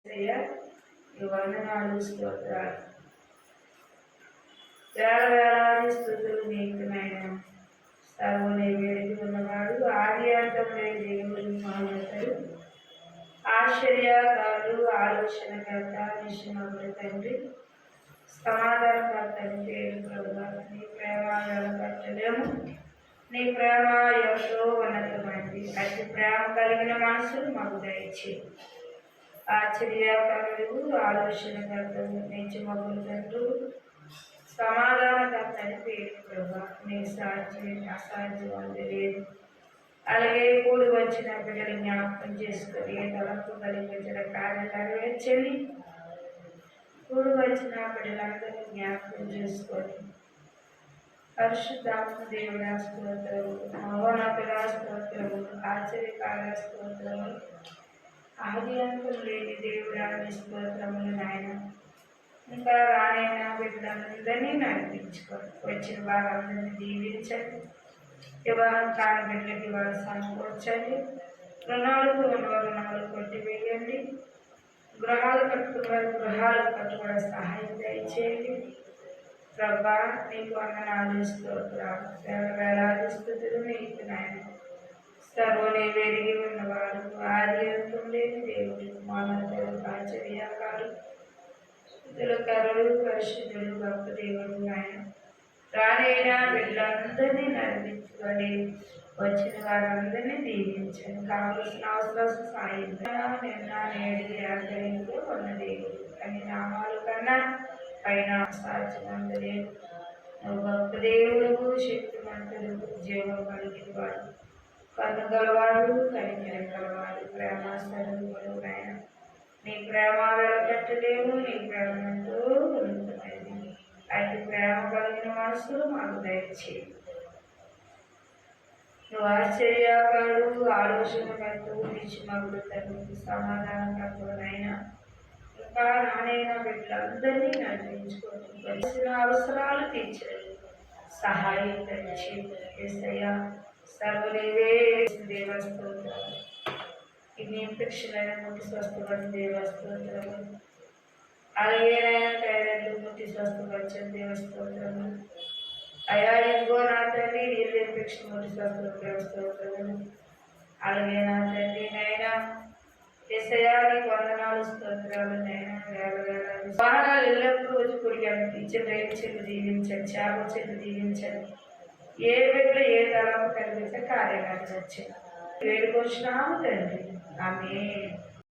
ఈ వందనాలు స్తోత్రాలు వేలాది స్తుతులు నీకు నాయన. సర్వని వేడికి ఉన్నవాడు, ఆది అంతం లేని దేవుడు, మహోన్నతుడు, ఆశ్చర్యకారుడు, ఆలోచనకర్త, నిశ్చయమైన తండ్రి, సమాధానకర్త అని పేరు ప్రభువా. నీ ప్రేమ వెలకట్టలేము. నీ ప్రేమ ఎంతో ఉన్నతమైనది. అతి ప్రేమ కలిగిన మనసులు మాకు దయచేయి. ఆశ్చర్యకరుడు, ఆలోచనకర్తవు, నిత్యమగులు తండ్రి, సమాధానకర్త అని పేరు ప్రభా. నీ సాధ్యం అసాధ్యం అంది లేదు. అలాగే కూడి వచ్చిన బిడ్డలు జ్ఞాపకం చేసుకొని తలకు కలిగించిన కార్యాలు నెరవేర్చండి. కూడి వచ్చిన బిడ్డలందరినీ జ్ఞాపకం చేసుకొని పరిశుద్ధాత్మ దేవుడా స్తోత్రము, మహోన్నతుడా స్తోత్రము, ఆశ్చర్యకార స్తోత్రము, ఆది అంతం లేని దేవుడా స్తోత్రములు నాయన. ఇంకా రానైనా బిడ్డలందరినీ నడిపించుకోండి. వచ్చిన వారందరినీ దీవించండి. వివాహం కాని బిడ్డలకి వారు సమకూర్చండి. రుణాలకు ఉన్నవారు రుణాలు కొట్టివేయండి. గృహాలు కట్టుకున్నవారు గృహాలు కట్టుకోవడం సహాయం దయచేయండి. ప్రభా నీకు వందనాలు స్తోత్రాలు, వేలాది స్తుతులు నీకు నాయన. సర్వని వెలిగి ఉన్నవాడు, ఆది అంతం లేని దేవుడు, మహోన్నతుడు, ఆశ్చర్యకారుడు, కరుడు, పరిశుద్ధుడు, గొప్ప దేవుడు నాయన. రానైనా బిడ్డలందరినీ నడిపించుకొని వచ్చిన వారందరినీ దీవించండి. కావలసిన అవసరం సాయం నిన్న నేడు ఆచరించు ఉన్న దేవుడు. అన్ని నామాల కన్నా పైన సాధ్యమంతలేదు. నువ్వు గొప్ప దేవుడు, శక్తిమంతుడు, జీవం కలిగిన వాడు, కన్ను గలవాడు, కనికరం గలవాడు, ప్రేమ స్వరూపుడు నాయన. నీ ప్రేమ వెలకట్టలేము. నీ ప్రేమ ఎంతో ఉన్నతమైనది. అతి ప్రేమ కలిగిన మనసులు మాకు దయచేయి. నువ్వు ఆశ్చర్యకారుడు, ఆలోచనకర్తవు, నిత్యమగుడు తండ్రి, సమాధానకర్తవునైనా. ఇంకా నానైనా బిడ్డలందరినీ నడిపించుకోండి. వచ్చిన అవసరాలు తీర్చండి. సహాయం దయచేయి. యేసయ్యా సర్వలేవే దేవస్తోత్రాలు. ఇది ఇన్ఫెక్షన్లైన ముట్టి స్వస్థపడిన దేవస్తోత్రము. అలాగేనైనా థైరాయిడ్ ముట్టి స్వస్థపరిచిన దేవస్తోత్రము. అయా ఇదిగో నా తండ్రి నీళ్ళు ఇన్ఫెక్షన్ ముట్టి స్వస్థపడిన దేవస్తోత్రము. అలాగే నా తండ్రి నైనా యేసయ్యా నీకు వందనాలు స్తోత్రాలు నైనా. వాహనాలు ఎల్లప్పుడూ వచ్చి కుడికి ఇచ్చిన రైలు చెల్లు దీవించండి. చేప చెల్లు దీవించండి. ఏ బిడ్డ ఏ తలంపు కలిగితే కార్యాలు వచ్చింది వేడుకొచ్చినాము తండ్రి. ఆమేన్.